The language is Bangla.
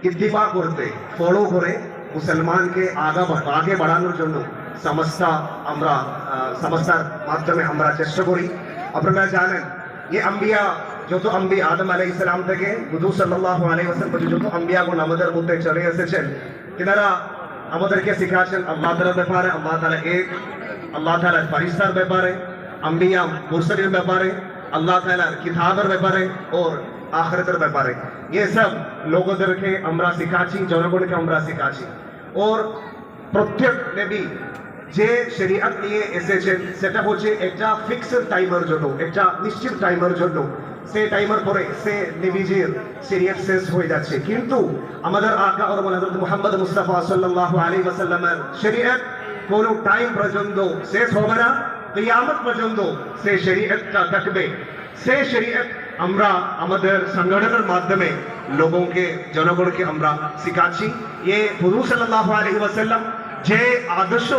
ইত্তিবা করতে ফলো করে মুসলমানকে আগে বাড়ানোর জন্য সমস্যার মাধ্যমে আমরা চেষ্টা করি। আপনারা জানেন ये अम्बिया যত আম্বিয়া আদম আলাইহিস সালাম থেকে হুজুর সাল্লাল্লাহু আলাইহি ওয়াসাল্লাম পর্যন্ত যত আম্বিয়াগণ আমাদের মধ্যে চলে এসেছেন, তিনারা আমাদেরকে শিখাচ্ছেন আল্লাহ তাআলার ব্যাপারে, আল্লাহ তাআলা এক, আল্লাহ তাআলার ফেরেশতার ব্যাপারে, আম্বিয়া মুরসালিনের ব্যাপারে, আল্লাহ তাআলার কিতাবের ব্যাপারে और আখিরাতের ব্যাপারে। ये सब লোকদেরকে আমরা শিখাচ্ছি, জনগণকে আমরা শিখাচ্ছি। और প্রত্যেক নবী যে শরীয়ত নিয়ে এসেছেন সেটা হচ্ছে একটা ফিক্সড টাইমের জন্য, একটা নিশ্চিত টাইমের জন্য। সেই টাইমের পরে সে নবীজির শরীয়ত শেষ হয়ে যাচ্ছে, কিন্তু আমাদের আকা और হযরত মুহাম্মদ মুস্তাফা সাল্লাল্লাহু আলাইহি ওয়াসাল্লামের শরীয়ত কোনো টাইম পর্যন্ত শেষ হবে না, কিয়ামত পর্যন্ত সেই শরীয়তটা থাকবে। সেই শরীয়ত আমরা আমাদের সংগঠনের মাধ্যমে লোককে, জনগণকে আমরা শিখাচ্ছি। ये হুজুর সাল্লাল্লাহু আলাইহি ওয়াসাল্লাম যে আদর্শ